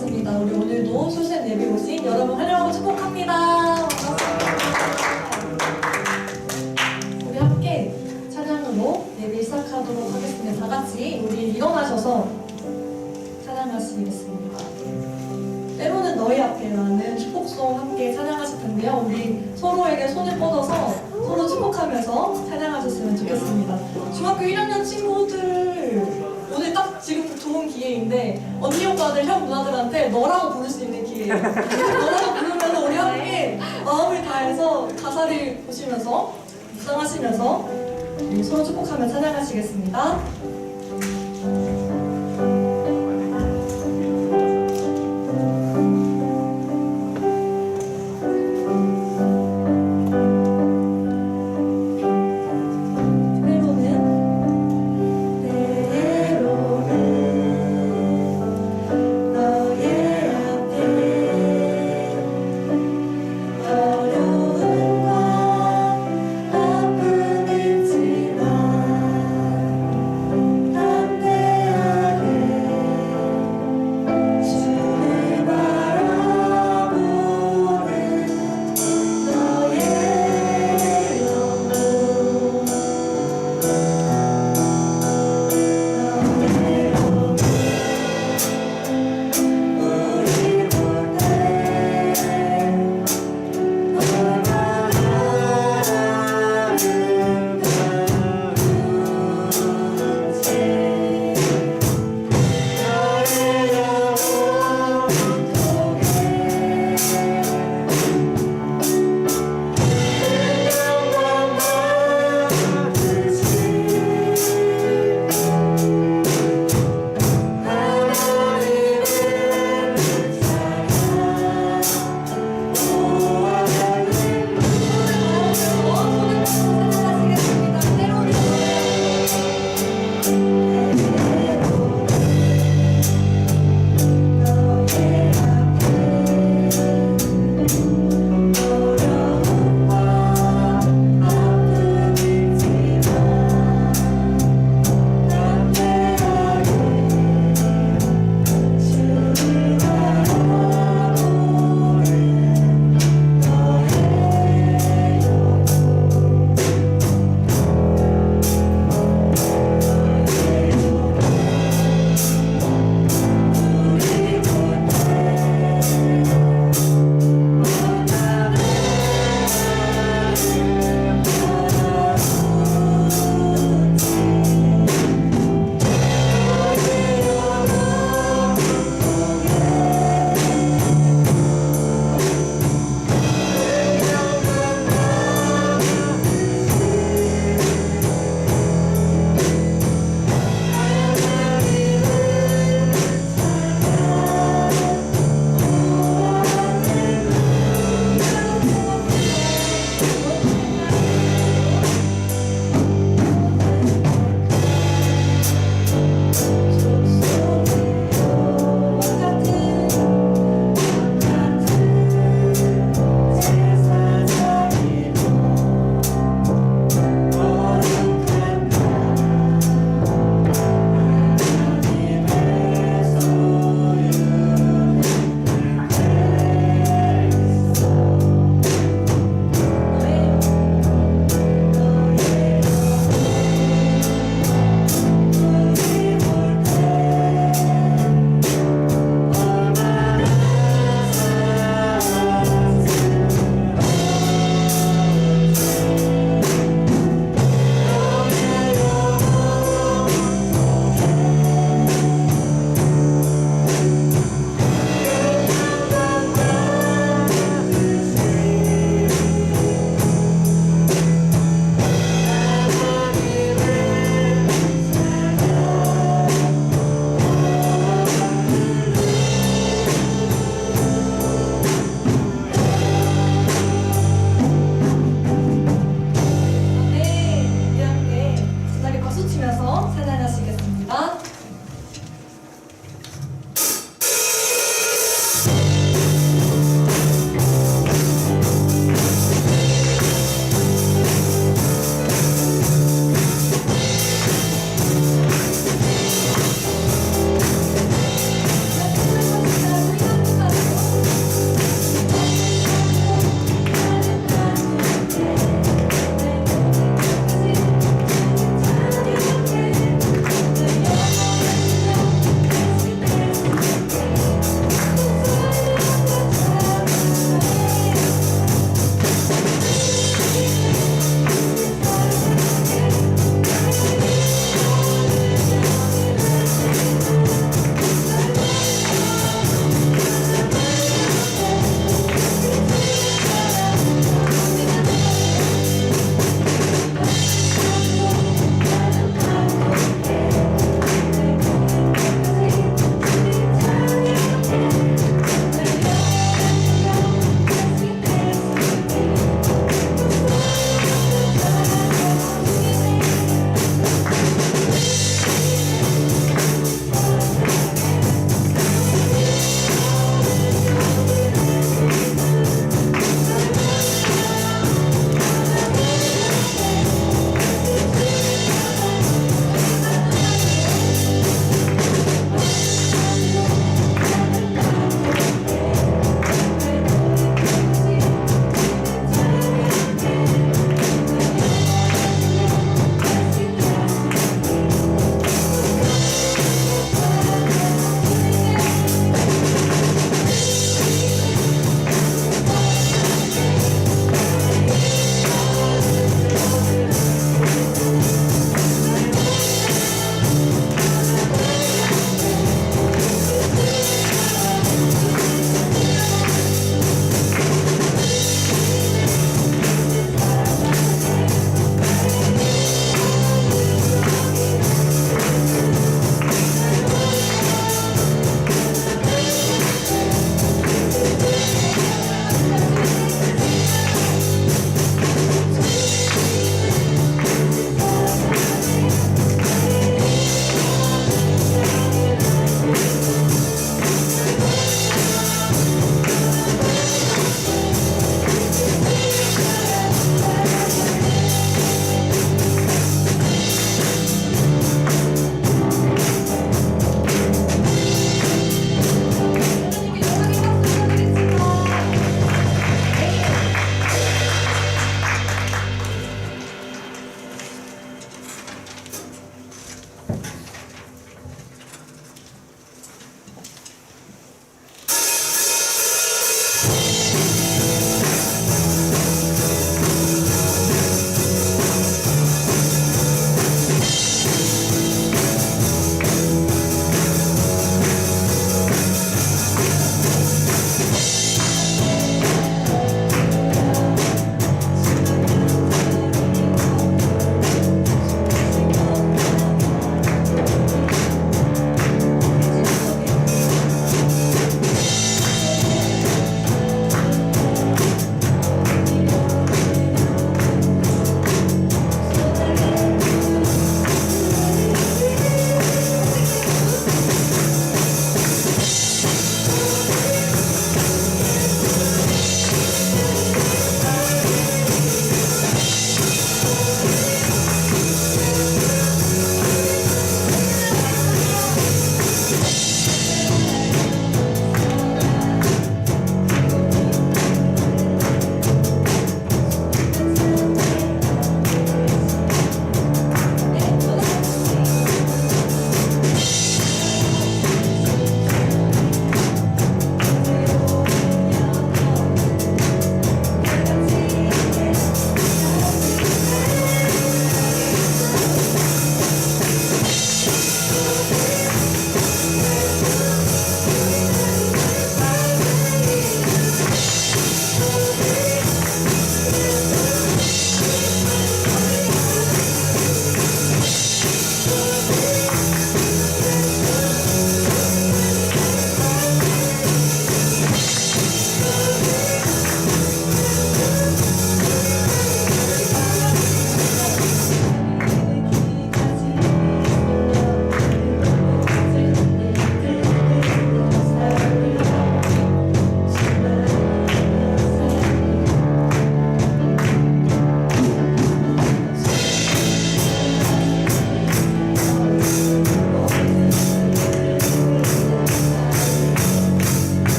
반갑습니다. 우리 오늘도 소셜 예배 오신 여러분 환영하고 축복합니다. 반갑습니다. 우리 함께 찬양으로 예배 시작하도록 하겠습니다. 다 같이 우리 일어나셔서 찬양하시겠습니다. 때로는 너희 앞에라는 축복송 함께 찬양하실 텐데요. 우리 서로에게 손을 뻗어서 서로 축복하면서 찬양하셨으면 좋겠습니다. 중학교 1학년 친구들 오늘 딱 지금 좋은 기회인데 언니 오빠들 형 누나들한테 너라고 부를 수 있는 기회예요. 너라고 부르면서 우리 함께 마음을 다해서 가사를 보시면서 묵상하시면서 서로 축복하며 찬양하시겠습니다.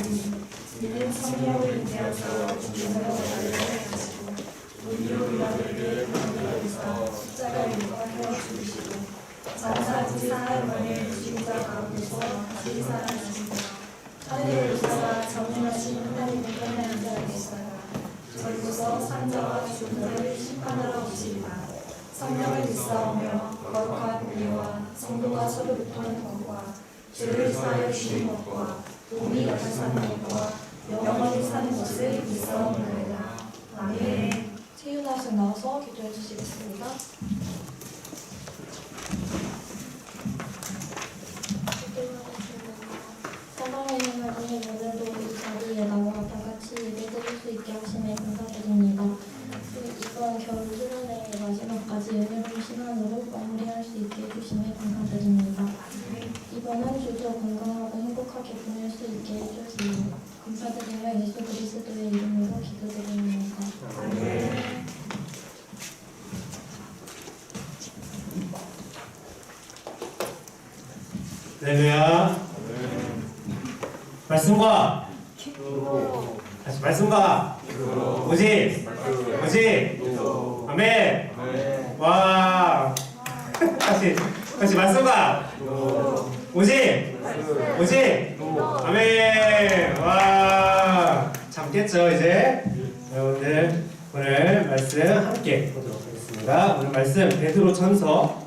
이는 성령을 인내하사 중생을 얻으려 하시고 우리로 우리에게 만들어서 십자가를 위하여 죽으시고 장사지 사흘만에 죽은 자 가운데서 다시 살아나시고 하늘에 오사 정인하신 하나님의 편에 앉아 계시다가 저리로서 산자와 죽은 자를 심판하러 오시리라. 성령을 믿사오며 거룩한 우리와 성도가 서로 붙는 것과 죄를 사하여 주는 것과 몸이 같이 사는 것과 영원히 사는 것을 믿사오노라. 아멘. 채윤아 씨 나와서 기도해 주시겠습니다. 사랑의 하나님, 오늘도 이 자리에 나와 다 같이 예배드릴 수 있게 하심에 감사드립니다. 이번 겨울 수련회의 마지막까지 은혜로운 시간으로 마무리할 수 있게 해주심에 감사드립니다. 이번 한 주도 건강하고 행복하게 보낼 수 있게 해주시고 감사드리며 예수 그리스도의 이름으로 기도드립니다. 할렐루야. 말씀과 다시 말씀과 오직 아멘. 와. 다시 말씀과 오직 아멘. 와. 잠겠죠 이제. 여러분들 오늘 말씀 함께 보도록 하겠습니다. 오늘 말씀 베드로전서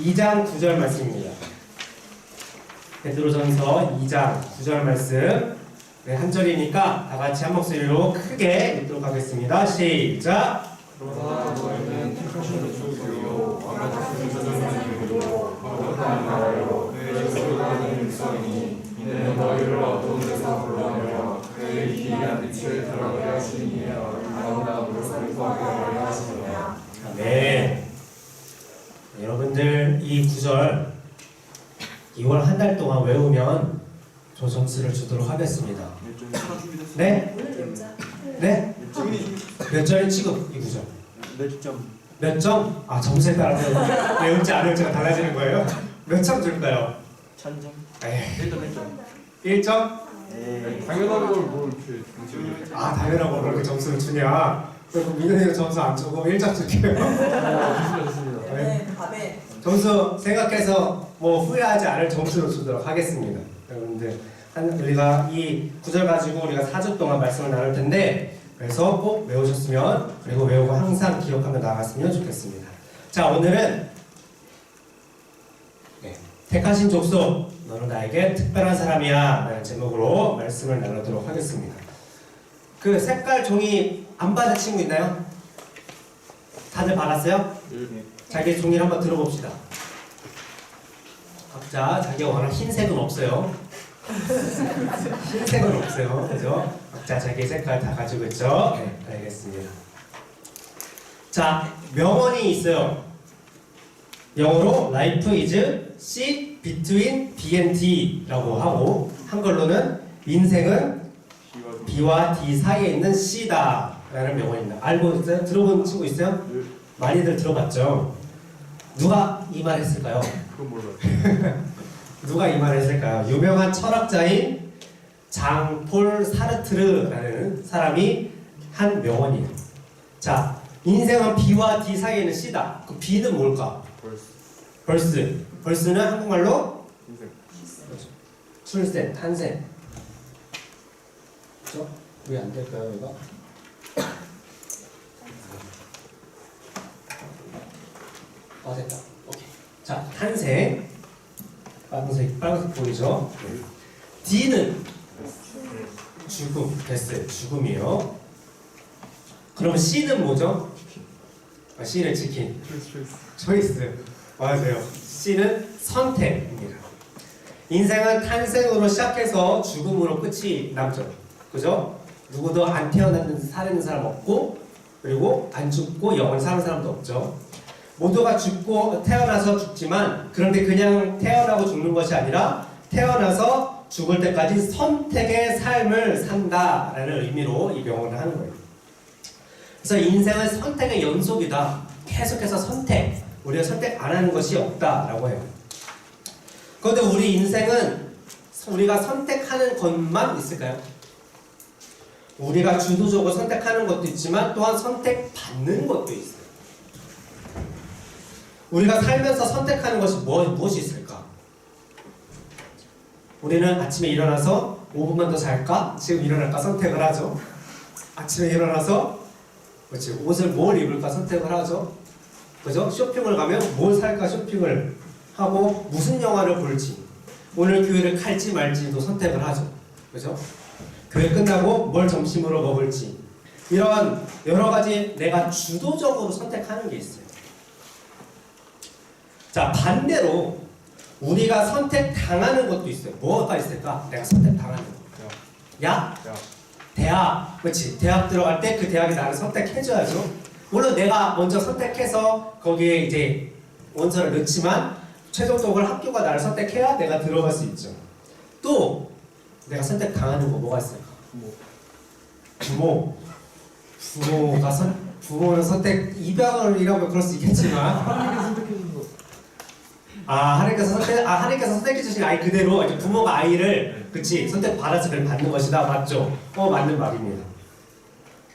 2장 9절 말씀입니다. 베드로전서 2장 9절 말씀, 네, 한 절이니까 다 같이 한 목소리로 크게 읽도록 하겠습니다. 시작. 그러나 너희는 택하신 족속이요 왕과 같은 자들이요 거룩한 나라요 그의 족속하는 백성이니 이는 너희를 어두운 데서 불러내어 그의 기이한 빛을 드러나게 하시니 아름다움으로 선포하게 하려 하시느냐. 네. 여러분들 이 9절 2월 한 달 동안 외우면 저 점수를 주도록 하겠습니다. 네? 네? 몇 점이 지금 이 9절? 몇 점? 몇 점? 아, 점수에 따라서 외울지 안 외울지가 달라지는 거예요? 몇 점 줄까요? 1000점? 에이, 1점 1점. 1점? 당연한 걸 뭐 이렇게 아, 당연하고 그렇게 점수를 주냐? 그럼 민현이가 점수 안 주고 1점 줄게요. 좋습니다. 네. 점수 생각해서 뭐 후회하지 않을 점수로 주도록 하겠습니다. 여러분들 우리가 이 구절 가지고 우리가 4주 동안 말씀을 나눌 텐데 그래서 꼭 외우셨으면 그리고 외우고 항상 기억하며 나아갔으면 좋겠습니다. 자, 오늘은 택하신 족속 너는 나에게 특별한 사람이야 라는 제목으로 말씀을 나누도록 하겠습니다. 그 색깔 종이 안 받은 친구 있나요? 다들 받았어요? 자기 종이를 한번 들어봅시다. 각자 자기가 원하는 흰색은 없어요. 흰색은 없어요. 그죠? 각자 자기의 색깔 다 가지고 있죠? 네, 알겠습니다. 자, 명언이 있어요. 영어로 Life is C between B and D라고 하고 한글로는 인생은 B와 D 사이에 있는 C다 라는 명언입니다. 알고 있어요? 들어본 친구 있어요? 많이들 들어봤죠? 누가 이 말 했을까요? 그건 몰라요. 누가 이 말 했을까요? 유명한 철학자인 장폴 사르트르라는 사람이 한 명언이에요. 자, 인생은 B와 D 사이에 있는 C다. 그 B는 뭘까? 벌스는 한국말로 출생, 탄생. 그죠? 왜 안 될까요, 이거? 됐다. 오케이. 자, 탄생. 빨간색 보이죠? D는 죽음. 됐어요. 죽음이에요. 그럼 C는 뭐죠? C는 치킨. 초이스. 맞아요. C는 선택입니다. 인생은 탄생으로 시작해서 죽음으로 끝이 남죠. 그죠? 누구도 안 태어났는 사는 사람 없고 그리고 안 죽고 영원히 사는 사람도 없죠. 모두가 죽고 태어나서 죽지만 그런데 그냥 태어나고 죽는 것이 아니라 태어나서 죽을 때까지 선택의 삶을 산다라는 의미로 이 명언을 하는 거예요. 그래서 인생은 선택의 연속이다. 계속해서 선택. 우리가 선택 안 하는 것이 없다라고 해요. 그런데 우리 인생은 우리가 선택하는 것만 있을까요? 우리가 주도적으로 선택하는 것도 있지만 또한 선택받는 것도 있어요. 우리가 살면서 선택하는 것이 무엇이 있을까? 우리는 아침에 일어나서 5분만 더 잘까? 지금 일어날까? 선택을 하죠. 아침에 일어나서 그렇지, 옷을 뭘 입을까? 선택을 하죠. 그죠? 쇼핑을 가면 뭘 살까? 쇼핑을 하고 무슨 영화를 볼지, 오늘 교회를 갈지 말지도 선택을 하죠. 그죠? 교회 끝나고 뭘 점심으로 먹을지, 이런 여러 가지 내가 주도적으로 선택하는 게 있어요. 자, 반대로 우리가 선택당하는 것도 있어요. 뭐가 있을까? 내가 선택당하는 거. 야? 대학. 그렇지. 대학 들어갈 때 그 대학이 나를 선택해줘야죠. 물론 내가 먼저 선택해서 거기에 이제 원서를 넣지만 최종적으로 학교가 나를 선택해야 내가 들어갈 수 있죠. 또 내가 선택당하는 거 뭐가 있을까? 부모는 선택, 입양을이라면 그럴 수 있겠지만 하나님께서 선택해 주신 아이 그대로 이제 부모가 아이를 그치 선택받아서 그걸 받는 것이다. 맞죠? 맞는 말입니다.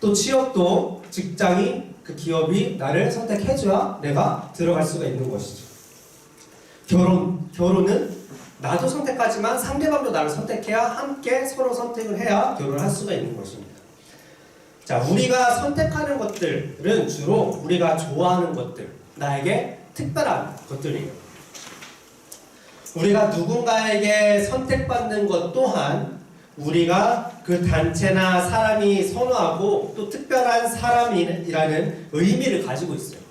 또 취업도 직장이 그 기업이 나를 선택해줘야 내가 들어갈 수가 있는 것이죠. 결혼은 나도 선택하지만 상대방도 나를 선택해야 함께 서로 선택을 해야 결혼을 할 수가 있는 것입니다. 자, 우리가 선택하는 것들은 주로 우리가 좋아하는 것들, 나에게 특별한 것들이에요. 우리가 누군가에게 선택받는 것 또한 우리가 그 단체나 사람이 선호하고 또 특별한 사람이라는 의미를 가지고 있어요.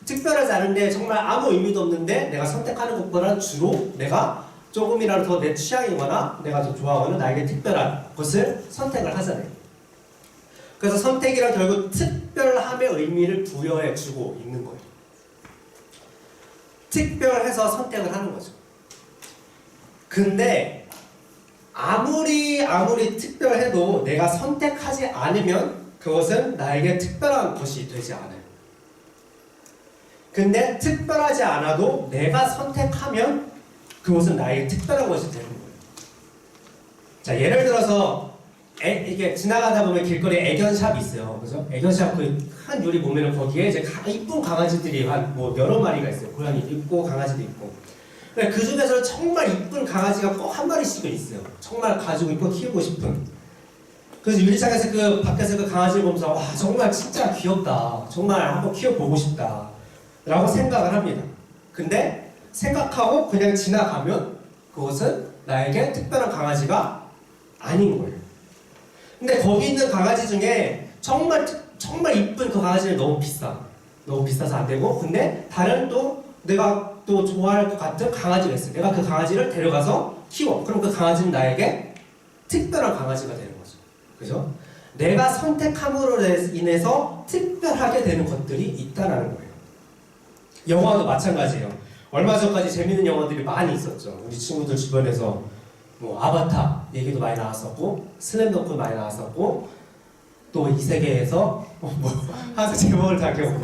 특별하지 않은데 정말 아무 의미도 없는데 내가 선택하는 것보다 주로 내가 조금이라도 더 내 취향이거나 내가 더 좋아하거나 나에게 특별한 것을 선택을 하잖아요. 그래서 선택이란 결국 특별함의 의미를 부여해 주고 있는 거예요. 특별해서 선택을 하는 거죠. 근데 아무리 특별해도 내가 선택하지 않으면 그것은 나에게 특별한 것이 되지 않아요. 근데 특별하지 않아도 내가 선택하면 그것은 나에게 특별한 것이 되는 거예요. 자, 예를 들어서 이게 지나가다 보면 길거리에 애견샵이 있어요. 그죠? 애견샵 그 한 유리 보면은 거기에 이제 이쁜 강아지들이 한 여러 마리가 있어요. 고양이 있고 강아지도 있고. 그 중에서 정말 이쁜 강아지가 꼭 한 마리씩은 있어요. 정말 가지고 있고 키우고 싶은. 그래서 유리창에서 그 밖에서 그 강아지를 보면서 와 정말 진짜 귀엽다. 정말 한번 키워보고 싶다. 라고 생각을 합니다. 근데 생각하고 그냥 지나가면 그것은 나에게 특별한 강아지가 아닌 거예요. 근데 거기 있는 강아지 중에 정말 이쁜 그 강아지는 너무 비싸서 안 되고, 근데 다른 또 내가 또 좋아할 것 같은 강아지가 있어요. 내가 그 강아지를 데려가서 키워. 그럼 그 강아지는 나에게 특별한 강아지가 되는 거죠. 그죠? 내가 선택함으로 인해서 특별하게 되는 것들이 있다라는 거예요. 영화도 마찬가지예요. 얼마 전까지 재밌는 영화들이 많이 있었죠. 우리 친구들 주변에서 아바타 얘기도 많이 나왔었고, 슬램덩크 많이 나왔었고, 또 이 세계에서 항상 제목을 다 기억.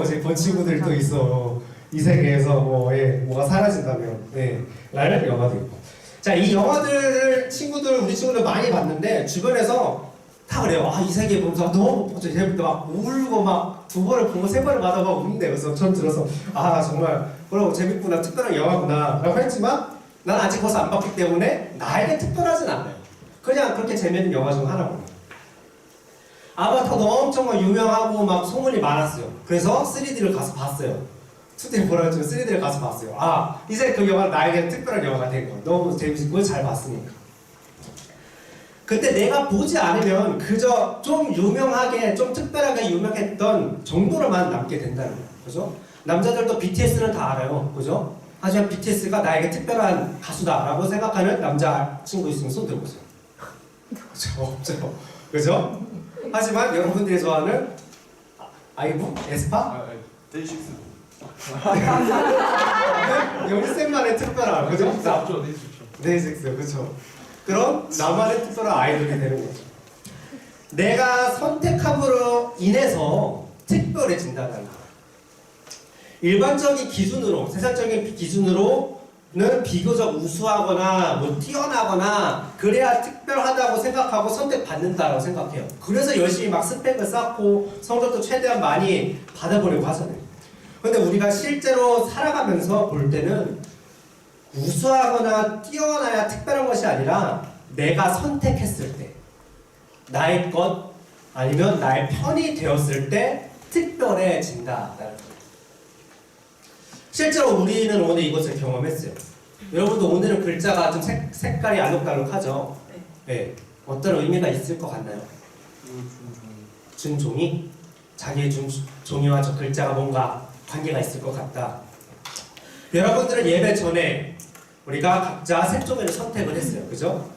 이제 본 친구들이 또 있어. 이 세계에서 뭐가 사라진다면, 라는 영화도 있고. 자, 이 영화들을 우리 친구들 많이 봤는데 주변에서 다 그래요. 이 세계 보면서 너무 재밌다. 막 울고 막 2번을 보고 3번을 받아 막 우는데, 그래서 전 들어서 정말 그러고 재밌구나, 특별한 영화구나 라고 했지만 난 아직 벌써 안 봤기 때문에 나에게 특별하진 않아요. 그냥 그렇게 재밌는 영화 중 하나입니다. 아바타도 엄청 유명하고 막 소문이 많았어요. 그래서 3D를 가서 봤어요. 2D 보라 했지만 3D를 가서 봤어요. 이제 그 영화는 나에게 특별한 영화가 된 거예요. 너무 재밌고 잘 봤으니까. 근데 내가 보지 않으면 그저 좀 유명하게, 좀 특별하게 유명했던 정도로만 남게 된다는 거예요. 그죠? 남자들도 BTS는 다 알아요. 그죠? 하지만 BTS가 나에게 특별한 가수다라고 생각하는 남자친구 있으면 손 들어보세요. 그죠? 없죠? 그죠? 하지만 여러분들이 좋아하는 아이브? 에스파? 데이식스. 여기 쌤만의 특별한, 그죠? 없죠, 데이식스, 그죠? 그런 나만의 특별한 아이돌이 되는 거죠. 내가 선택함으로 인해서 특별해진다는 거. 일반적인 기준으로, 세상적인 기준으로 비교적 우수하거나 뭐 뛰어나거나 그래야 특별하다고 생각하고 선택받는다고 생각해요. 그래서 열심히 막 스펙을 쌓고 성적도 최대한 많이 받아보려고 하잖아요. 근데 우리가 실제로 살아가면서 볼 때는 우수하거나 뛰어나야 특별한 것이 아니라 내가 선택했을 때 나의 것 아니면 나의 편이 되었을 때 특별해진다라는 거예요. 실제로 우리는 오늘 이것을 경험했어요. 여러분도 오늘은 글자가 좀 색깔이 알록달록하죠? 네. 어떤 의미가 있을 것 같나요? 준종이? 자기의 종이와 저 글자가 뭔가 관계가 있을 것 같다. 여러분들은 예배 전에 우리가 각자 색종이를 선택을 했어요. 그죠?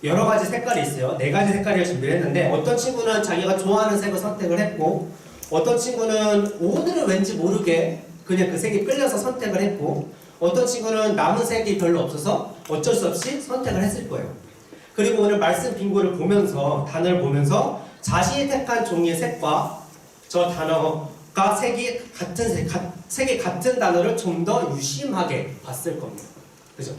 여러 가지 색깔이 있어요. 4가지 색깔을 준비를 했는데 어떤 친구는 자기가 좋아하는 색을 선택을 했고 어떤 친구는 오늘은 왠지 모르게 그냥 그 색이 끌려서 선택을 했고 어떤 친구는 남은 색이 별로 없어서 어쩔 수 없이 선택을 했을 거예요. 그리고 오늘 말씀 빙고를 보면서 단어를 보면서 자신이 택한 종이의 색과 저 단어가 색이 같은 단어를 좀 더 유심하게 봤을 겁니다. 그죠?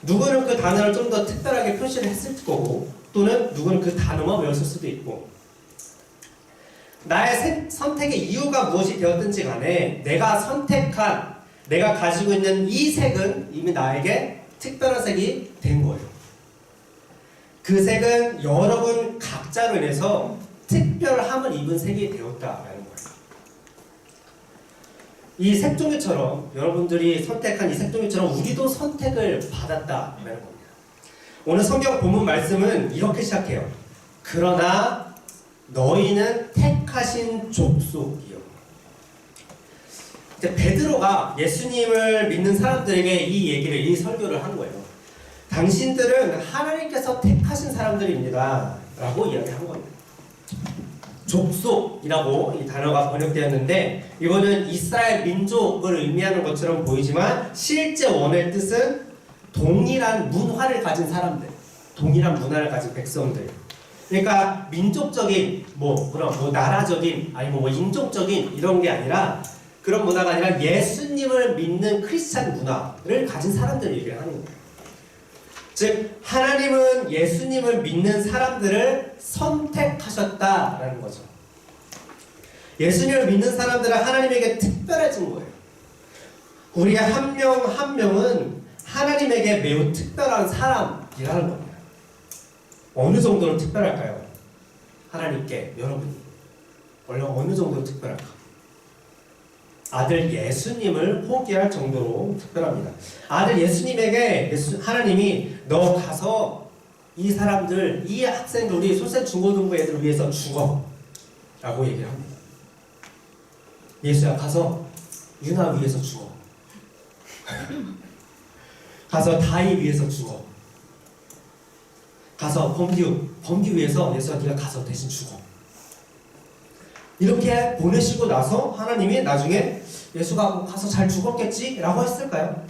누구는 그 단어를 좀 더 특별하게 표시를 했을 거고 또는 누구는 그 단어만 외웠을 수도 있고 나의 선택의 이유가 무엇이 되었든지 간에 내가 가지고 있는 이 색은 이미 나에게 특별한 색이 된 거예요. 그 색은 여러분 각자로 인해서 특별함을 입은 색이 되었다라는 거예요. 이 색종이처럼 여러분들이 선택한 이 색종이처럼 우리도 선택을 받았다라는 겁니다. 오늘 성경 본문 말씀은 이렇게 시작해요. 그러나 너희는 택하신 족속이요. 이제 베드로가 예수님을 믿는 사람들에게 이 설교를 한 거예요. 당신들은 하나님께서 택하신 사람들입니다 라고 이야기한 겁니다. 족속이라고 이 단어가 번역되었는데 이거는 이스라엘 민족을 의미하는 것처럼 보이지만 실제 원어의 뜻은 동일한 문화를 가진 사람들, 동일한 문화를 가진 백성들. 그러니까 민족적인 나라적인 아니면 인종적인 이런 게 아니라 그런 문화가 아니라 예수님을 믿는 크리스찬 문화를 가진 사람들을 얘기를 하는 거예요. 즉 하나님은 예수님을 믿는 사람들을 선택하셨다라는 거죠. 예수님을 믿는 사람들은 하나님에게 특별해진 거예요. 우리 한 명 한 명은 하나님에게 매우 특별한 사람이라는 겁니다. 어느 정도로 특별할까요? 하나님께 여러분이 어느 정도로 특별할까? 아들 예수님을 포기할 정도로 특별합니다. 아들 예수님에게 하나님이 너 가서 이 사람들, 이 학생들, 우리 솔선 중고등부 애들 위해서 죽어 라고 얘기를 합니다. 예수야 가서 유나 위해서 죽어. 가서 다이 위해서 죽어. 가서 범규 위해서 예수야 네가 가서 대신 죽어. 이렇게 보내시고 나서 하나님이 나중에 예수가 가서 잘 죽었겠지? 라고 했을까요?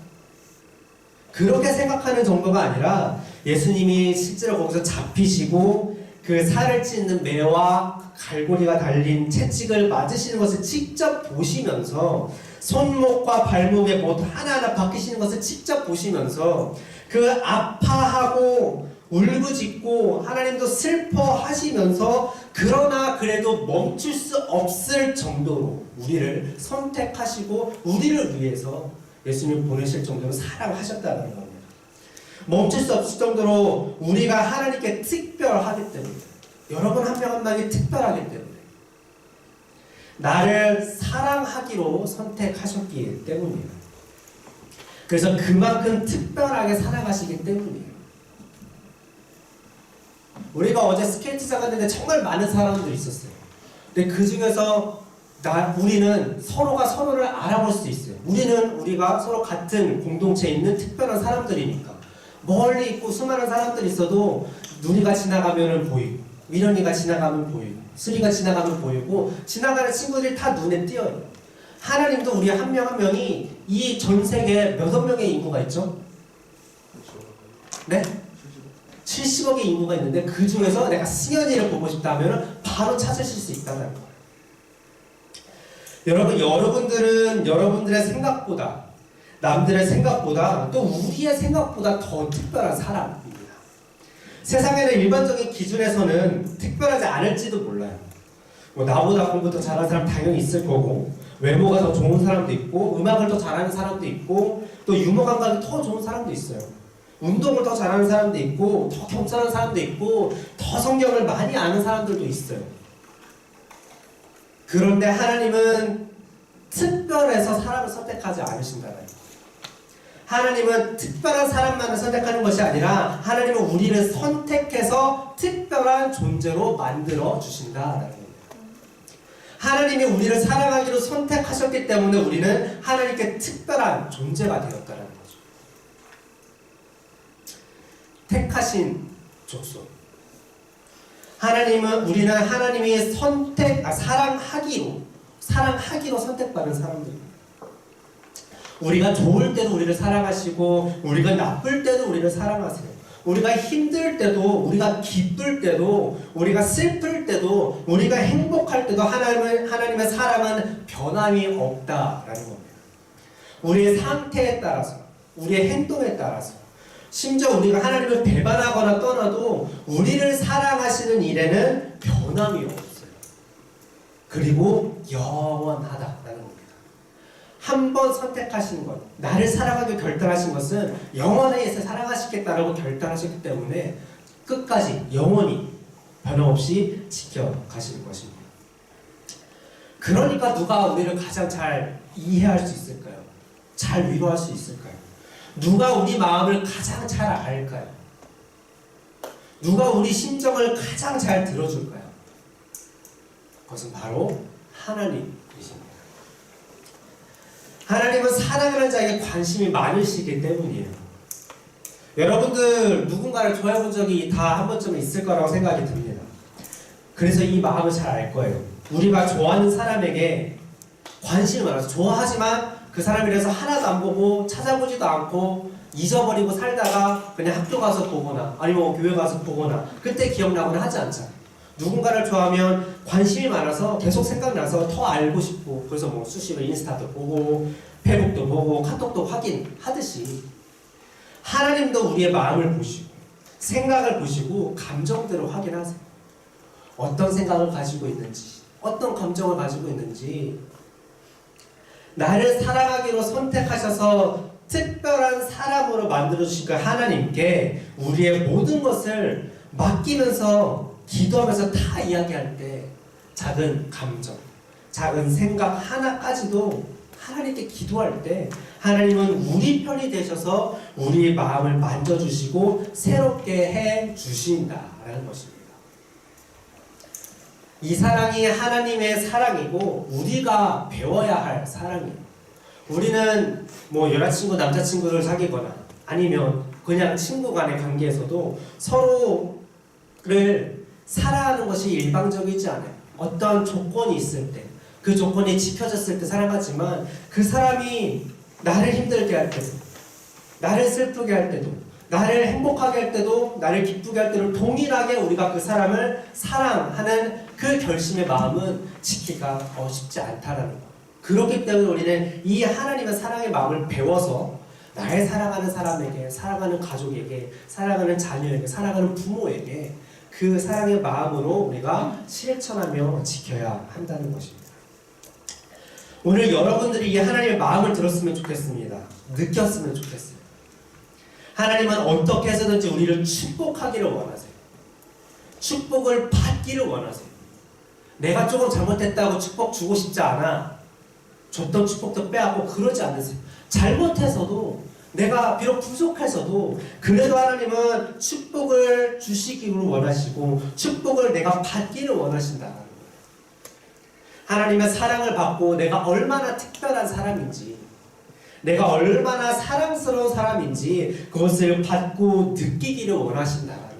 그렇게 생각하는 정도가 아니라 예수님이 실제로 거기서 잡히시고 그 살을 찢는 매와 갈고리가 달린 채찍을 맞으시는 것을 직접 보시면서 손목과 발목의 못 하나하나 바뀌시는 것을 직접 보시면서 그 아파하고 울부짖고 하나님도 슬퍼하시면서 그러나 그래도 멈출 수 없을 정도로 우리를 선택하시고 우리를 위해서 예수님을 보내실 정도로 사랑하셨다는 겁니다. 멈출 수 없을 정도로 우리가 하나님께 특별하기 때문에 여러분 한 명 한 명이 특별하기 때문에 나를 사랑하기로 선택하셨기 때문이에요. 그래서 그만큼 특별하게 살아가시기 때문이에요. 우리가 어제 스케이트장 갔는데 정말 많은 사람들이 있었어요. 근데 그 중에서 우리는 서로가 서로를 알아볼 수 있어요. 우리가 서로 같은 공동체에 있는 특별한 사람들이니까. 멀리 있고 수많은 사람들이 있어도 누리가 지나가면 보이고 미련이가 지나가면 보이고 수리가 지나가면 보이고 지나가는 친구들이 다 눈에 띄어요. 하나님도 우리 한 명 한 명이 이 전 세계에 몇억 명의 인구가 있죠? 네? 70억의 인구가 있는데 그 중에서 내가 승현이를 보고 싶다 하면 바로 찾으실 수 있다는 거예요. 여러분들은 여러분들의 생각보다 남들의 생각보다 또 우리의 생각보다 더 특별한 사람입니다. 세상에는 일반적인 기준에서는 특별하지 않을지도 몰라요. 뭐 나보다 공부 더 잘하는 사람 당연히 있을 거고, 외모가 더 좋은 사람도 있고, 음악을 더 잘하는 사람도 있고, 또 유머 감각이 더 좋은 사람도 있어요. 운동을 더 잘하는 사람도 있고, 더 겸손한 사람도 있고, 더 성경을 많이 아는 사람들도 있어요. 그런데 하나님은 특별해서 사람을 선택하지 않으신다는. 하나님은 특별한 사람만을 선택하는 것이 아니라 하나님은 우리를 선택해서 특별한 존재로 만들어 주신다라는 겁니다. 하나님이 우리를 사랑하기로 선택하셨기 때문에 우리는 하나님께 특별한 존재가 되었다는 거죠. 택하신 족속. 우리는 하나님이 사랑하기로 선택받은 사람들입니다. 우리가 좋을 때도 우리를 사랑하시고, 우리가 나쁠 때도 우리를 사랑하세요. 우리가 힘들 때도, 우리가 기쁠 때도, 우리가 슬플 때도, 우리가 행복할 때도 하나님의 사랑은 변함이 없다라는 겁니다. 우리의 상태에 따라서, 우리의 행동에 따라서, 심지어 우리가 하나님을 배반하거나 떠나도 우리를 사랑하시는 일에는 변함이 없어요. 그리고 영원하다라는 겁니다. 한 번 선택하신 것, 나를 사랑하기로 결단하신 것은 영원히 사랑하시겠다라고 결단하셨기 때문에 끝까지 영원히 변함없이 지켜가시는 것입니다. 그러니까 누가 우리를 가장 잘 이해할 수 있을까요? 잘 위로할 수 있을까요? 누가 우리 마음을 가장 잘 알까요? 누가 우리 심정을 가장 잘 들어줄까요? 그것은 바로 하나님이십니다. 하나님은 사랑하는 자에게 관심이 많으시기 때문이에요. 여러분들 누군가를 좋아해 본 적이 다 한 번쯤은 있을 거라고 생각이 듭니다. 그래서 이 마음을 잘 알 거예요. 우리가 좋아하는 사람에게 관심이 많아서 좋아하지만 그 사람에 대해서 하나도 안 보고 찾아보지도 않고 잊어버리고 살다가 그냥 학교 가서 보거나 아니면 교회 가서 보거나 그때 기억나거나 하지 않잖아요. 누군가를 좋아하면 관심이 많아서 계속 생각나서 더 알고 싶고, 그래서 뭐 수시로 인스타도 보고 페북도 보고 카톡도 확인하듯이 하나님도 우리의 마음을 보시고 생각을 보시고 감정대로 확인하세요. 어떤 생각을 가지고 있는지, 어떤 감정을 가지고 있는지. 나를 사랑하기로 선택하셔서 특별한 사람으로 만들어주신 그 하나님께 우리의 모든 것을 맡기면서 기도하면서 다 이야기할 때 작은 감정, 작은 생각 하나까지도 하나님께 기도할 때 하나님은 우리 편이 되셔서 우리 마음을 만져주시고 새롭게 해주신다라는 것입니다. 이 사랑이 하나님의 사랑이고 우리가 배워야 할 사랑이에요. 우리는 뭐 여자친구, 남자친구를 사귀거나 아니면 그냥 친구 간의 관계에서도 서로를 사랑하는 것이 일방적이지 않아요. 어떤 조건이 있을 때, 그 조건이 지켜졌을 때 사랑하지만 그 사람이 나를 힘들게 할 때도, 나를 슬프게 할 때도, 나를 행복하게 할 때도, 나를 기쁘게 할 때도 동일하게 우리가 그 사람을 사랑하는 그 결심의 마음은 지키기가 쉽지 않다라는 거. 그렇기 때문에 우리는 이 하나님의 사랑의 마음을 배워서 나의 사랑하는 사람에게, 사랑하는 가족에게, 사랑하는 자녀에게, 사랑하는 부모에게 그 사랑의 마음으로 우리가 실천하며 지켜야 한다는 것입니다. 오늘 여러분들이 이 하나님의 마음을 들었으면 좋겠습니다. 느꼈으면 좋겠어요. 하나님은 어떻게 해서든지 우리를 축복하기를 원하세요. 축복을 받기를 원하세요. 내가 조금 잘못했다고 축복 주고 싶지 않아. 줬던 축복도 빼앗고 그러지 않으세요. 잘못해서도, 내가 비록 부족해서도 그래도 하나님은 축복을 주시기를 원하시고 축복을 내가 받기를 원하신다는 거예요. 하나님의 사랑을 받고 내가 얼마나 특별한 사람인지, 내가 얼마나 사랑스러운 사람인지 그것을 받고 느끼기를 원하신다는 거죠.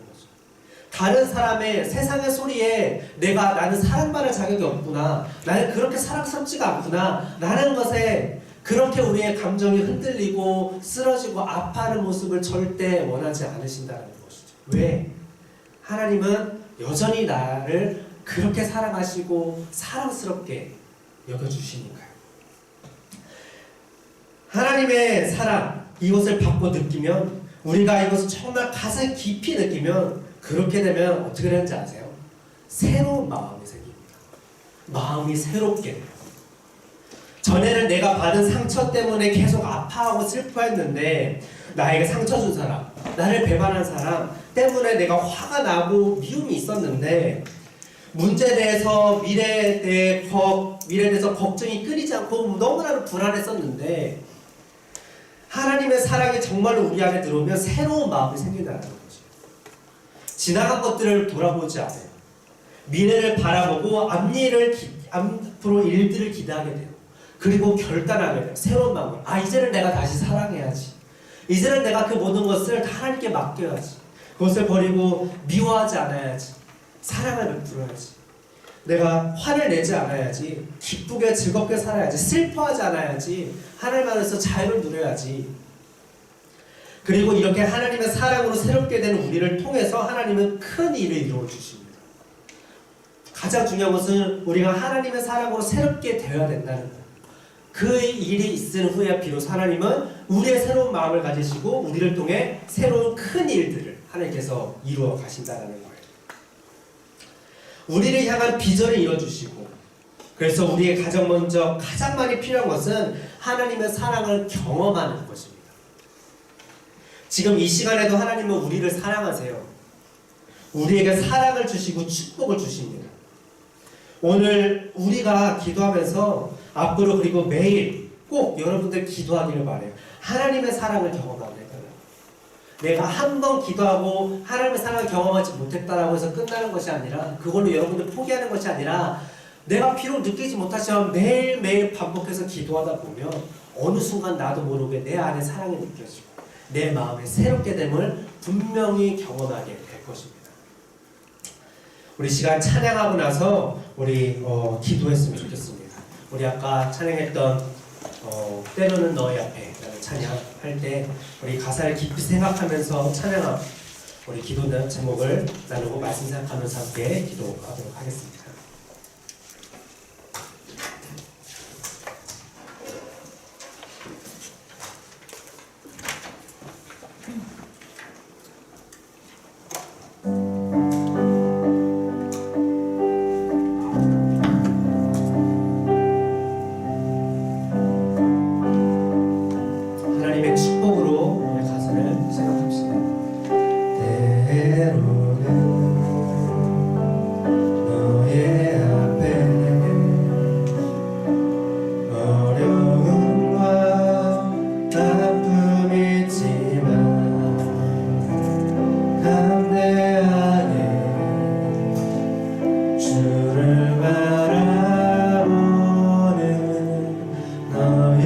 다른 사람의 세상의 소리에 나는 사랑받을 자격이 없구나, 나는 그렇게 사랑스럽지가 않구나 라는 것에 그렇게 우리의 감정이 흔들리고 쓰러지고 아파하는 모습을 절대 원하지 않으신다는 것이죠. 왜? 하나님은 여전히 나를 그렇게 사랑하시고 사랑스럽게 여겨주시니까요. 하나님의 사랑 이것을 받고 느끼면, 우리가 이것을 정말 가슴 깊이 느끼면, 그렇게 되면 어떻게 되는지 아세요? 새로운 마음이 생깁니다. 마음이 새롭게 돼요. 전에는 내가 받은 상처 때문에 계속 아파하고 슬퍼했는데, 나에게 상처 준 사람, 나를 배반한 사람 때문에 내가 화가 나고 미움이 있었는데, 문제에 대해서 미래에 대해서 걱정이 끊이지 않고 너무나도 불안했었는데, 하나님의 사랑이 정말로 우리 안에 들어오면 새로운 마음이 생긴다는 거죠. 지나간 것들을 돌아보지 않아요. 미래를 바라보고 앞으로 일들을 기대하게 돼요. 그리고 결단하게 돼요. 새로운 마음을. 이제는 내가 다시 사랑해야지. 이제는 내가 그 모든 것을 다 하나님께 맡겨야지. 그것을 버리고 미워하지 않아야지. 사랑을 베풀어야지. 내가 화를 내지 않아야지. 기쁘게 즐겁게 살아야지. 슬퍼하지 않아야지. 하나님 안에서 자유를 누려야지. 그리고 이렇게 하나님의 사랑으로 새롭게 되는 우리를 통해서 하나님은 큰 일을 이루어 주십니다. 가장 중요한 것은 우리가 하나님의 사랑으로 새롭게 되어야 된다는 거예요. 그 일이 있은 후에 비로소 하나님은 우리의 새로운 마음을 가지시고 우리를 통해 새로운 큰 일들을 하나님께서 이루어 가신다는 거예요. 우리를 향한 비전을 이뤄주시고, 그래서 우리의 가장 많이 필요한 것은 하나님의 사랑을 경험하는 것입니다. 지금 이 시간에도 하나님은 우리를 사랑하세요. 우리에게 사랑을 주시고 축복을 주십니다. 오늘 우리가 기도하면서 앞으로 그리고 매일 꼭 여러분들 기도하기를 바라요. 하나님의 사랑을 경험하게 해달라고. 내가 한 번 기도하고 하나님의 사랑을 경험하지 못했다라고 해서 끝나는 것이 아니라, 그걸로 여러분들 포기하는 것이 아니라, 내가 비록 느끼지 못하지만 매일매일 반복해서 기도하다 보면 어느 순간 나도 모르게 내 안에 사랑이 느껴지고 내 마음에 새롭게 됨을 분명히 경험하게 될 것입니다. 우리 시간 찬양하고 나서 우리 기도했으면 좋겠습니다. 우리 아까 찬양했던 때로는 너희 앞에 라는 찬양할 때 우리 가사를 깊이 생각하면서 찬양하고 우리 기도는 제목을 나누고 말씀 생각하면서 함께 기도하도록 하겠습니다. 하나님의 축복으로 우리의 가사를 생각합시다. 때로는 너의 앞에 어려움과 아픔이 있지만 담대하게 주를 바라보는 너의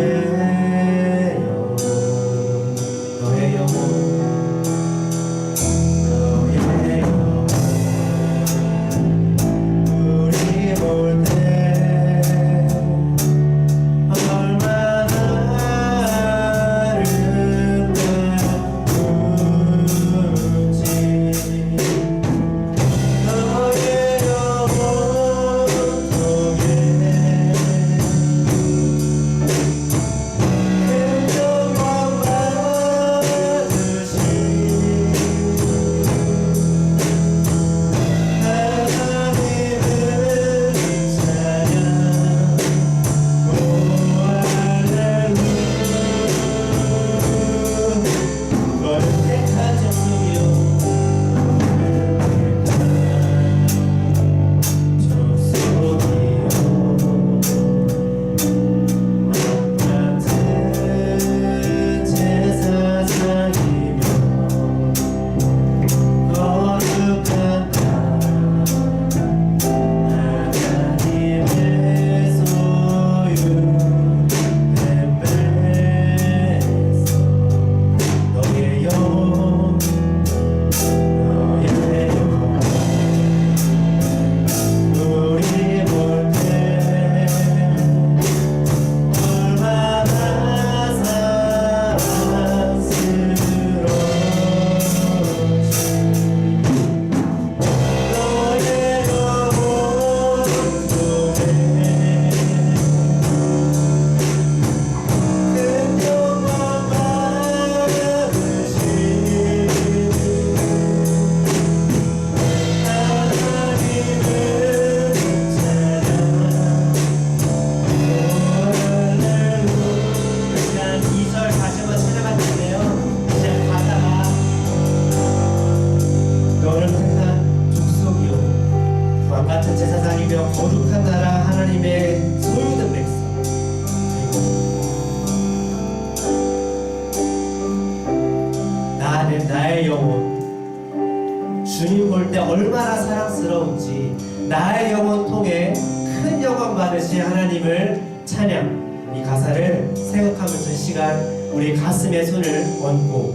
주님 볼 때 얼마나 사랑스러운지 나의 영혼 통해 큰 영광 받으신 하나님을 찬양, 이 가사를 생각하면서 이 시간 우리 가슴에 손을 얹고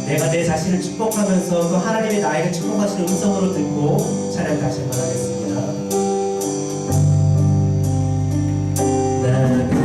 내가 내 자신을 축복하면서 또 하나님이 나에게 축복하시는 음성으로 듣고 찬양 다시 한번 하겠습니다. 나는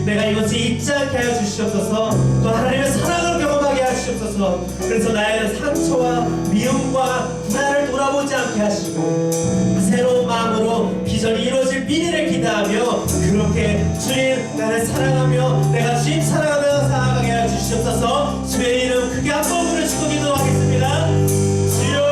내가 그래서 나의 상처와 미움과 나를 돌아보지 않게 하시고 새로운 마음으로 비전이 이루어질 미래를 기대하며 그렇게 주님 나를 사랑하며 내가 주님 사랑하며 살아가게 하여 주시옵소서. 주의 이름 크게 한 번 부르시고 기도하겠습니다. 주여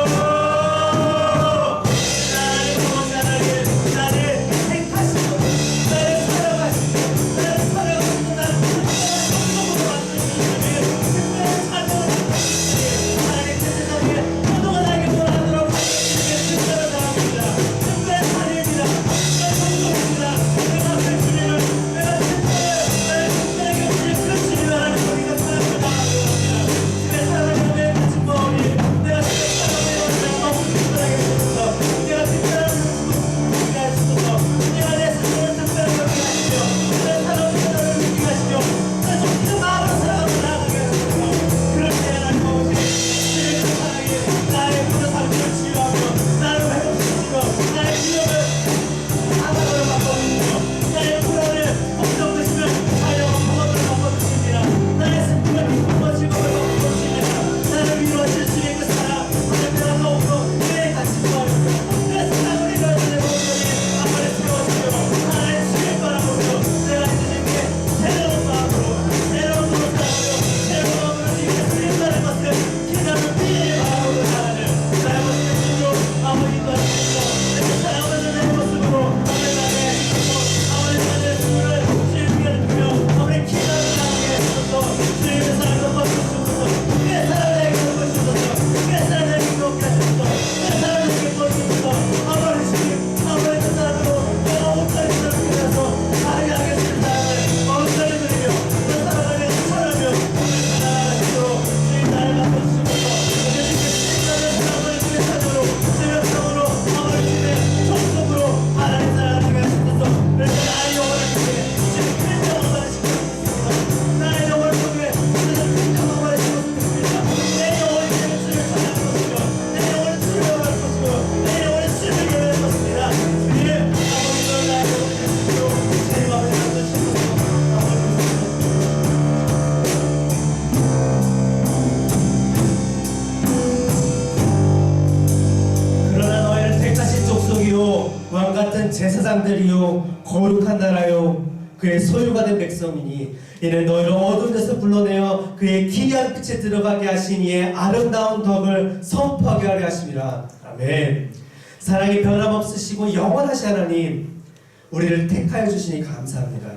제사장들이요 거룩한 나라요 그의 소유가 된 백성이니 이는 너희를 어두운 데서 불러내어 그의 기이한 빛에 들어가게 하신 이의 아름다운 덕을 선포하게 하려 하심이라. 아멘. 사랑이 변함없으시고 영원하신 하나님, 우리를 택하여 주시니 감사합니다.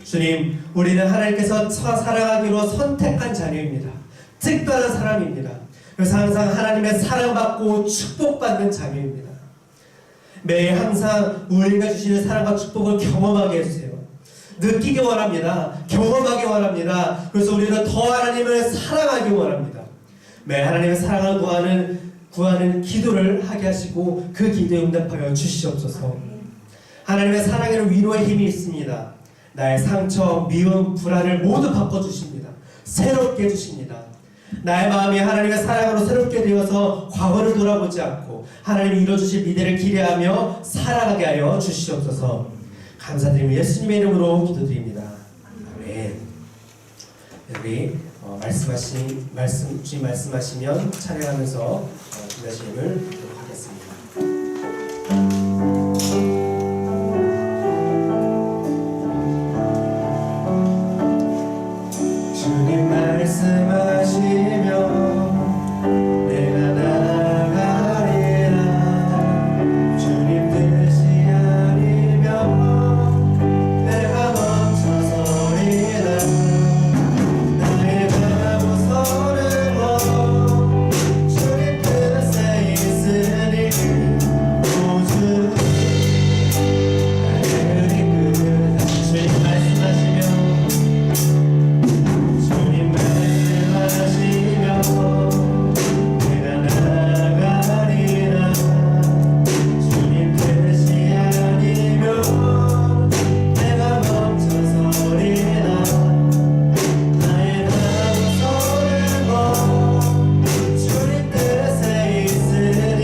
주님, 우리는 하나님께서 사랑하기로 선택한 자녀입니다. 특별한 사람입니다. 그래서 항상 하나님의 사랑받고 축복받는 자녀입니다. 매일 항상 우리가 주시는 사랑과 축복을 경험하게 해주세요. 느끼기 원합니다. 경험하기 원합니다. 그래서 우리는 더 하나님을 사랑하기 원합니다. 매일 하나님의 사랑을 구하는 기도를 하게 하시고 그 기도에 응답하여 주시옵소서. 하나님의 사랑에는 위로의 힘이 있습니다. 나의 상처, 미움, 불안을 모두 바꿔주십니다. 새롭게 해주십니다. 나의 마음이 하나님의 사랑으로 새롭게 되어서 과거를 돌아보지 않고 하나님이 이루어주실 미래를 기대하며 살아가게 하여 주시옵소서. 감사드리며 예수님의 이름으로 기도드립니다. 아멘. 우리 주님 말씀하시면 찬양하면서 기도하심을 듣도록 하겠습니다. 주님 말씀하시면 내가 나아가리라. 주님 뜻이 아니면 내가 멈춰서리라. 나의 바보 서는 것 주님 뜻에 있으니 오주 나를 이끌다. 주님 말씀하시면 주님 말씀하시면 내가 나아가리라. 주님 뜻이 아니면 내가 멈춰서리라. 나의 바보 서는 것 주님 뜻에 있으니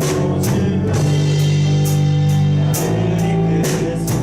오주 나를 이끄소서.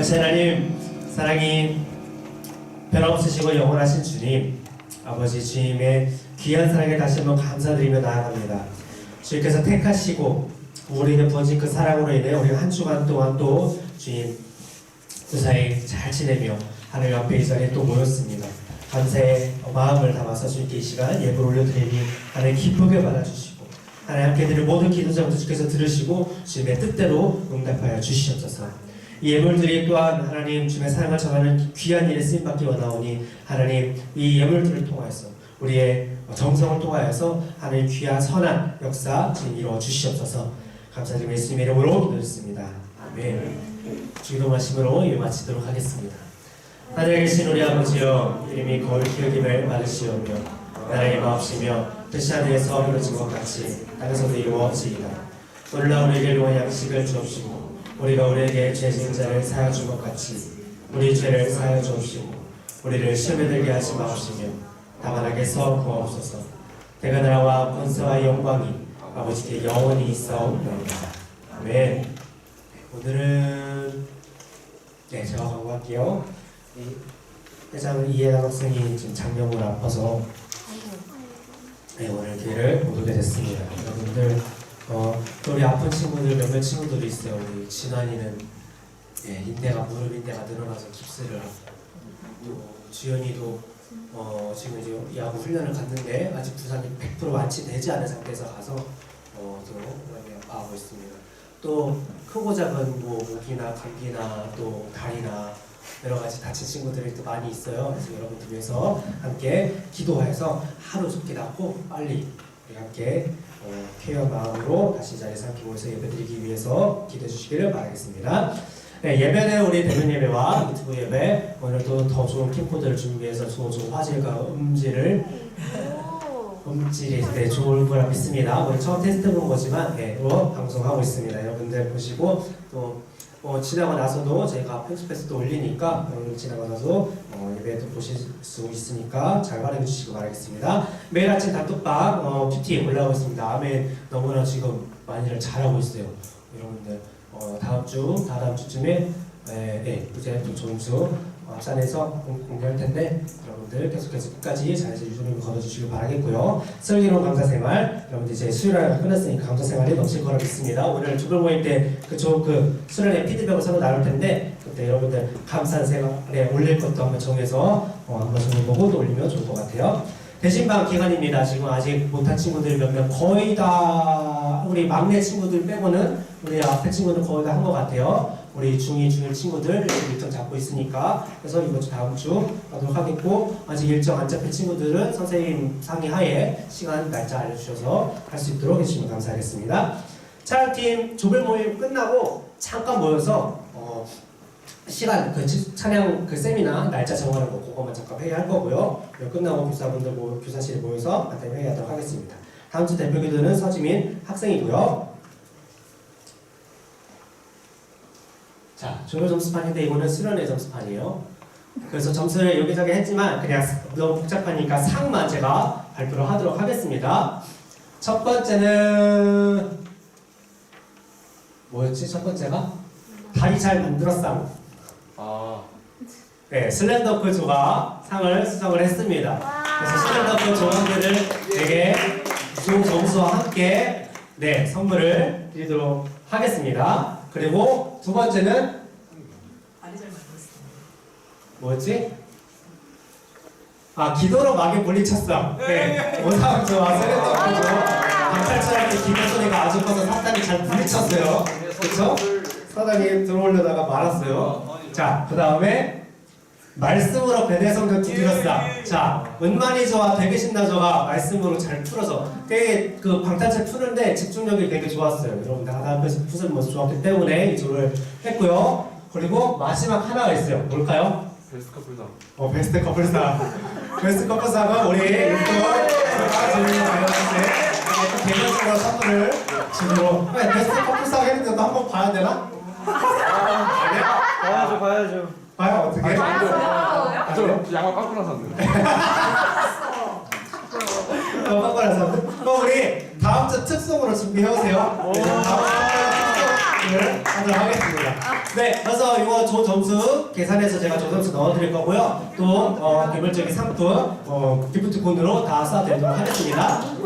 하나님, 사랑이 변함없으시고 영원하신 주님, 아버지 주님의 귀한 사랑에 다시 한번 감사드리며 나아갑니다. 주님께서 택하시고 우리에게 부어진 그 사랑으로 인해 우리가 한 주간 동안 또 주님 무사히 잘 지내며 하나님 앞에 이 자리에 또 모였습니다. 감사의 마음을 담아서 주님께 이 시간 예배를 올려드리니 하나님 기쁘게 받아주시고 하나님 함께 드릴 모든 기도 제목도 주께서 들으시고 주님의 뜻대로 응답하여 주시옵소서. 이 예물들이 또한 하나님 주님의 사랑을 전하는 귀한 일에 쓰임받기 원하오니 하나님 이 예물들을 통하여서 우리의 정성을 통하여서 하나님 귀한 선한 역사 지금 이루어 주시옵소서. 감사드리며 예수님의 이름으로 기도드렸습니다. 아멘. 주기도 말씀으로 이를 마치도록 하겠습니다. 하늘에 계신 우리 아버지여, 이름이 거룩히 여김을 받으시오며 나라의 마옵시며 뜻이 하늘에서 이루어진 것 같이 땅에서도 이루어지이다. 오늘날 우리에게 일용할 양식을 주옵시고 우리가 우리에게 죄 지은 자를 사하여 준 것 같이 우리 죄를 사하여 주옵시고 우리를 시험에 들게 하지 마옵시며 다만 악에서 구하옵소서. 내가 나라와 권세와 영광이 아버지께 영원히 있사옵나이다. 아멘. 오늘은 제가 광고할게요. 회장 이해당 학생이 지금 장염으로 아파서 오늘 기회를 못 오게 됐습니다. 여러분들 또 우리 아픈 친구들 몇몇 친구들이 있어요. 우리 진환이는 무릎 인대가 늘어나서 깁스를 하고, 또 주연이도 지금 이제 야구 훈련을 갔는데 아직 부상이 100% 완치되지 않은 상태에서 가서 또 많이 아파하고 있습니다. 또 크고 작은 목이나 감기나 또 다리나 여러 가지 다친 친구들이 또 많이 있어요. 그래서 여러분들 위해서 함께 기도해서 하루 좋게 낫고 빨리 우리 함께 쾌여 마음으로 다시 자리에서 함께 모여서 예배드리기 위해서 기도해 주시기를 바라겠습니다. 예배는 우리 대면 예배와 유튜브 예배, 오늘도 더 좋은 캠코드를 준비해서 좋은 화질과 음질을 음질이 네, 좋을 거라 믿습니다. 오늘 처음 테스트 본 거지만 네, 방송하고 있습니다. 여러분들 보시고 또 지나고 나서도 저희가 편집해서 올리니까 여러분 지나고 나서 예배도 보실 수 있으니까 잘 활용해 주시기 바라겠습니다. 매일 아침 단톡방 PT 올라오고 있습니다. 아멘. 너무나 지금 많이들 잘하고 있어요. 여러분들 다다음 주쯤에 이제 또 점수 앞산에서 공개할 텐데 여러분들 계속해서 끝까지 잘해서 유준을 걸어주시길 바라겠고요. 슬기로운 강사생활 여러분들 이제 수요일날 끝났으니까 강사생활이 넘칠 거라 믿습니다. 오늘 조별 모임 때 그 수련회 피드백을 서로 나눌 텐데 그때 여러분들 감사한 생활에 올릴 것도 한번 정해서 한번 정해보고 또 올리면 좋을 것 같아요. 대신방 기간입니다. 지금 아직 못한 친구들 몇 명 거의 다 우리 막내 친구들 빼고는 우리 앞에 친구들 거의 다 한 것 같아요. 우리 중2, 중1 친구들 일정 잡고 있으니까 그래서 이번 주 다음 주 하도록 하겠고 아직 일정 안 잡힌 친구들은 선생님 상의하에 시간 날짜 알려주셔서 할 수 있도록 해주시면 감사하겠습니다. 찬양팀 조별 모임 끝나고 잠깐 모여서 시간 찬양 세미나 날짜 정하는 거 그거만 잠깐 회의할 거고요. 끝나고 교사분들 교사실에 모여서 간단히 회의하도록 하겠습니다. 다음 주 대표 기도는 서지민 학생이고요. 자, 조별 점수판인데 이거는 수련회 점수판이에요. 그래서 점수를 여기저기 했지만 그냥 너무 복잡하니까 상만 제가 발표를 하도록 하겠습니다. 첫 번째는 뭐였지? 첫 번째가 다리 잘 만들었상. 네, 슬램덩크 조가 상을 수상을 했습니다. 그래서 슬램덩크 조원들에게 좋은 점수와 함께 네 선물을 드리도록 하겠습니다. 그리고 두 번째는 다리 잘 만들었어. 뭐였지? 기도로 막에 물리쳤어. 네, 오상조와 슬램덩크 조 방탈출할 때 기도소리가 아주 커서 사단이 잘 물리쳤어요. 그렇죠? 사단이 들어오려다가 말았어요. 자, 그 다음에 말씀으로 베네성전 두드렸다. 자, 은만이저와 되게 신나저가 말씀으로 잘 풀어서 되게 그 방탄차 푸는데 집중력이 되게 좋았어요. 여러분들 앞에서 푸는 모습 좋았기 때문에 이 조를 했고요. 그리고 마지막 하나가 있어요. 뭘까요? 베스트 커플상. 베스트 커플상. 베스트 커플상은 우리 윤도 재민이 마이너스에 개별적으로 선물을 주도록. 베스트 커플상 했는데 또 한번 봐야 되나? 아니야? 봐야죠. 봐요 어떻게? 저 양말 빵꾸나 샀는데. 바꿔라서 우리 다음 주 특송으로 준비해오세요. 다음 주 특송을 하도록 하겠습니다. 네, 그래서 이거 조 점수 계산해서 제가 조 점수 넣어드릴 거고요. 또 개별적인 상품 기프트콘으로 다 쏴드리도록 하겠습니다.